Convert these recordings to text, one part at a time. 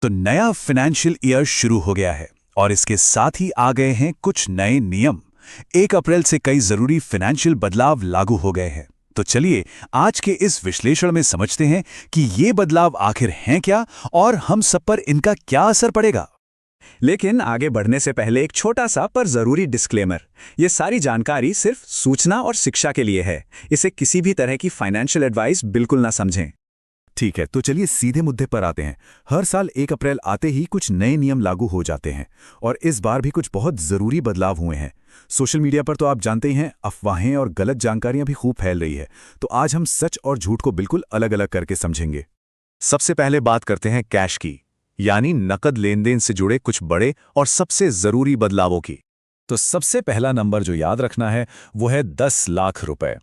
तो नया financial year शुरू हो गया है और इसके साथ ही आ गए हैं कुछ नए नियम। 1 अप्रैल से कई जरूरी फाइनेंशियल बदलाव लागू हो गए हैं। तो चलिए आज के इस विश्लेषण में समझते हैं कि ये बदलाव आखिर हैं क्या और हम सब पर इनका क्या असर पड़ेगा। लेकिन आगे बढ़ने से पहले एक छोटा सा पर जरूरी डिस्क्लेमर। ये सारी जानकारी सिर्फ सूचना और शिक्षा के लिए है। इसे किसी भी तरह की फाइनेंशियल एडवाइस बिल्कुल ना समझें। ठीक है, तो चलिए सीधे मुद्दे पर आते हैं। हर साल 1 अप्रैल आते ही कुछ नए नियम लागू हो जाते हैं और इस बार भी कुछ बहुत ज़रूरी बदलाव हुए हैं। सोशल मीडिया पर तो आप जानते ही हैं, अफवाहें और गलत जानकारियां भी खूब फैल रही है। तो आज हम सच और झूठ को बिल्कुल अलग अलग करके समझेंगे। सबसे पहले बात करते हैं कैश की, यानी नकद लेन देन से जुड़े कुछ बड़े और सबसे जरूरी बदलावों की। तो सबसे पहला नंबर जो याद रखना है वो है 10 लाख रुपए।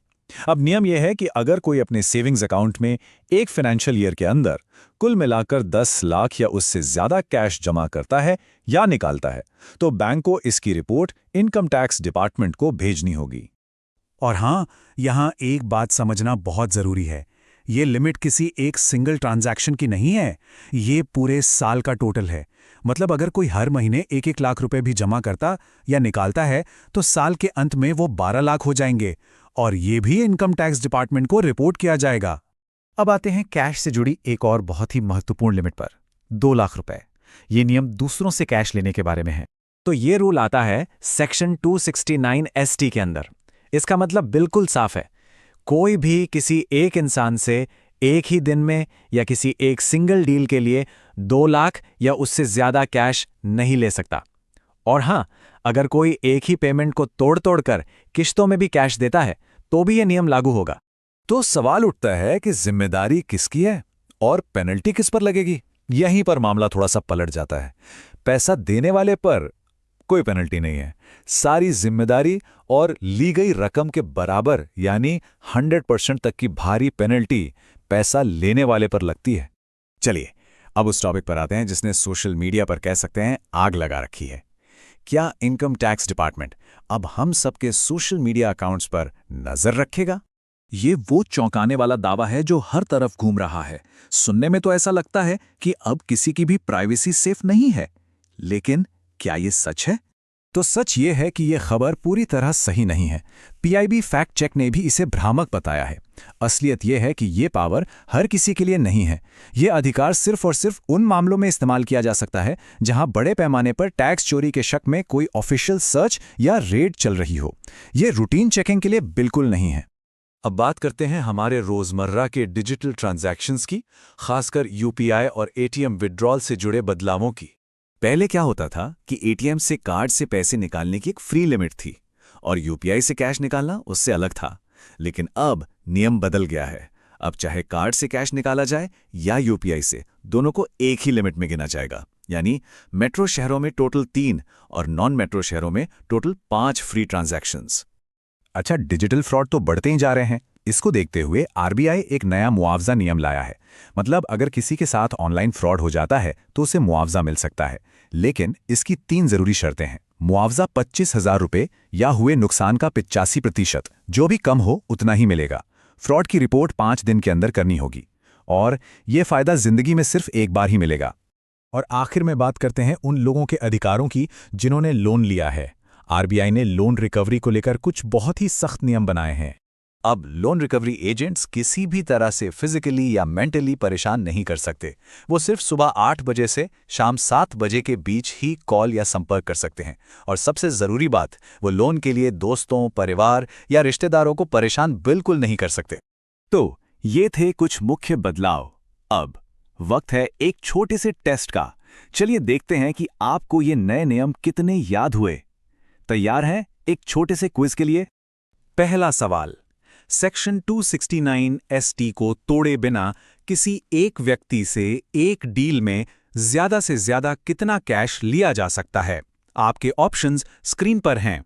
अब नियम यह है कि अगर कोई अपने सेविंग्स अकाउंट में एक फाइनेंशियल ईयर के अंदर कुल मिलाकर 10 लाख या उससे ज्यादा कैश जमा करता है या निकालता है, तो बैंक को इसकी रिपोर्ट इनकम टैक्स डिपार्टमेंट को भेजनी होगी। और हाँ, यहाँ एक बात समझना बहुत जरूरी है। ये लिमिट किसी एक सिंगल ट्रांजैक्शन की नहीं है, ये पूरे साल का टोटल है। मतलब अगर कोई हर महीने 1-1 लाख रुपए भी जमा करता या निकालता है तो साल के अंत में वो 12 लाख हो जाएंगे और ये भी इनकम टैक्स डिपार्टमेंट को रिपोर्ट किया जाएगा। अब आते हैं कैश से जुड़ी एक और बहुत ही महत्वपूर्ण लिमिट पर, 2 लाख रुपए। ये नियम दूसरों से कैश लेने के बारे में है। तो ये रूल आता है सेक्शन 269 ST के अंदर। इसका मतलब बिल्कुल साफ है, कोई भी किसी एक इंसान से एक ही दिन में या किसी एक सिंगल डील के लिए 2 लाख या उससे ज्यादा कैश नहीं ले सकता। और हाँ, अगर कोई एक ही पेमेंट को तोड़ तोड़ कर किश्तों में भी कैश देता है तो भी यह नियम लागू होगा। तो सवाल उठता है कि जिम्मेदारी किसकी है और पेनल्टी किस पर लगेगी। यहीं पर मामला थोड़ा सा पलट जाता है। पैसा देने वाले पर कोई पेनल्टी नहीं है, सारी जिम्मेदारी और ली गई रकम के बराबर यानी 100% तक की भारी पेनल्टी पैसा लेने वाले पर लगती है। चलिए अब उस टॉपिक पर आते हैं जिसने सोशल मीडिया पर कह सकते हैं आग लगा रखी है। क्या इनकम टैक्स डिपार्टमेंट अब हम सबके सोशल मीडिया अकाउंट्स पर नजर रखेगा? ये वो चौंकाने वाला दावा है जो हर तरफ घूम रहा है। सुनने में तो ऐसा लगता है कि अब किसी की भी प्राइवेसी सेफ नहीं है, लेकिन क्या ये सच है? तो सच ये है कि ये खबर पूरी तरह सही नहीं है। PIB फैक्ट चेक ने भी इसे भ्रामक बताया है। असलियत ये है कि ये पावर हर किसी के लिए नहीं है। ये अधिकार सिर्फ और सिर्फ उन मामलों में इस्तेमाल किया जा सकता है जहां बड़े पैमाने पर टैक्स चोरी के शक में कोई ऑफिशियल सर्च या रेड चल रही हो। ये रूटीन चेकिंग के लिए बिल्कुल नहीं है। अब बात करते हैं हमारे रोजमर्रा के डिजिटल ट्रांजैक्शंस की, खासकर UPI और ATM विड्रॉल से जुड़े बदलावों की। पहले क्या होता था कि ATM से कार्ड से पैसे निकालने की एक फ्री लिमिट थी और UPI से कैश निकालना उससे अलग था। लेकिन अब नियम बदल गया है। अब चाहे कार्ड से कैश निकाला जाए या UPI से, दोनों को एक ही लिमिट में गिना जाएगा। यानी मेट्रो शहरों में टोटल 3 और नॉन मेट्रो शहरों में टोटल 5 फ्री ट्रांजैक्शंस। अच्छा, डिजिटल फ्रॉड तो बढ़ते ही जा रहे हैं। इसको देखते हुए RBI एक नया मुआवजा नियम लाया है। मतलब अगर किसी के साथ ऑनलाइन फ्रॉड हो जाता है तो उसे मुआवजा मिल सकता है, लेकिन इसकी 3 जरूरी शर्तें हैं। मुआवजा 25,000 रुपये या हुए नुकसान का 85%, जो भी कम हो उतना ही मिलेगा। फ्रॉड की रिपोर्ट 5 दिन के अंदर करनी होगी और ये फायदा जिंदगी में सिर्फ एक बार ही मिलेगा। और आखिर में बात करते हैं उन लोगों के अधिकारों की जिन्होंने लोन लिया है। RBI ने लोन रिकवरी को लेकर कुछ बहुत ही सख्त नियम बनाए हैं। अब लोन रिकवरी एजेंट्स किसी भी तरह से फिजिकली या मेंटली परेशान नहीं कर सकते। वो सिर्फ सुबह 8 बजे से शाम 7 बजे के बीच ही कॉल या संपर्क कर सकते हैं। और सबसे ज़रूरी बात, वो लोन के लिए दोस्तों, परिवार या रिश्तेदारों को परेशान बिल्कुल नहीं कर सकते। तो ये थे कुछ मुख्य बदलाव। अब वक्त है एक छोटे से टेस्ट का। चलिए देखते हैं कि आपको ये नए नियम कितने याद हुए। तैयार हैं एक छोटे से क्विज के लिए? पहला सवाल, सेक्शन 269 ST को तोड़े बिना किसी एक व्यक्ति से एक डील में ज्यादा से ज्यादा कितना कैश लिया जा सकता है? आपके ऑप्शंस स्क्रीन पर हैं।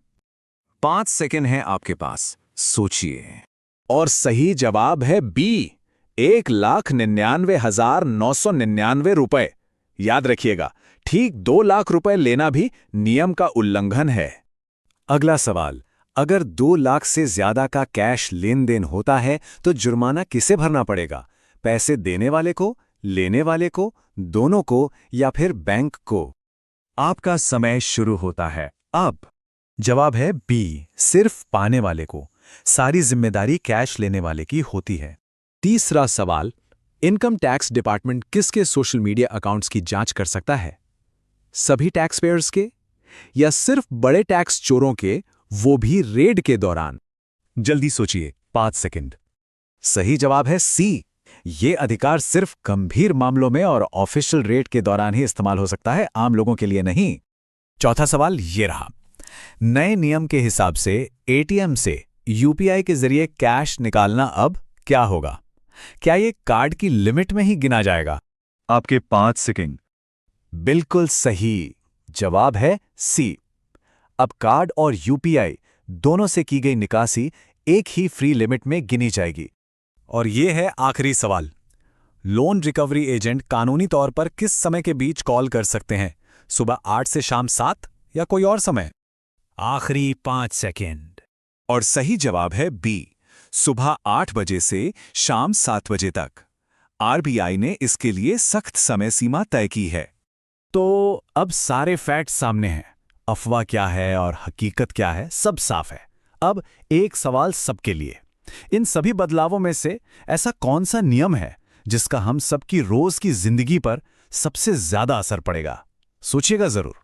5 सेकंड हैं आपके पास, सोचिए। और सही जवाब है बी, 1,99,999 रुपए। याद रखिएगा, ठीक 2 लाख रुपए लेना भी नियम का उल्लंघन है। अगला सवाल, अगर 2 लाख से ज्यादा का कैश लेन देन होता है तो जुर्माना किसे भरना पड़ेगा? पैसे देने वाले को, लेने वाले को, दोनों को या फिर बैंक को? आपका समय शुरू होता है अब। जवाब है बी, सिर्फ पाने वाले को। सारी जिम्मेदारी कैश लेने वाले की होती है। तीसरा सवाल, इनकम टैक्स डिपार्टमेंट किसके सोशल मीडिया अकाउंट्स की जांच कर सकता है? सभी टैक्स पेयर्स के, या सिर्फ बड़े टैक्स चोरों के, वो भी रेड के दौरान? जल्दी सोचिए, 5 सेकंड। सही जवाब है सी। ये अधिकार सिर्फ गंभीर मामलों में और ऑफिशियल रेड के दौरान ही इस्तेमाल हो सकता है, आम लोगों के लिए नहीं। चौथा सवाल ये रहा। नए नियम के हिसाब से एटीएम से यूपीआई के जरिए कैश निकालना अब क्या होगा? क्या ये कार्ड की लिमिट में ही गिना जाएगा? आपके 5 सेकंड। बिल्कुल सही। जवाब है सी। अब कार्ड और यूपीआई दोनों से की गई निकासी एक ही फ्री लिमिट में गिनी जाएगी। और ये है आखिरी सवाल। लोन रिकवरी एजेंट कानूनी तौर पर किस समय के बीच कॉल कर सकते हैं? सुबह 8 से शाम 7 या कोई और समय? आखिरी 5 सेकंड। और सही जवाब है बी, सुबह 8 बजे से शाम 7 बजे तक। आरबीआई ने इसके लिए सख्त समय सीमा तय की है। तो अब सारे फैक्ट्स सामने हैं। अफवाह क्या है और हकीकत क्या है, सब साफ है। अब एक सवाल सबके लिए। इन सभी बदलावों में से ऐसा कौन सा नियम है जिसका हम सबकी रोज की जिंदगी पर सबसे ज्यादा असर पड़ेगा? सोचिएगा जरूर।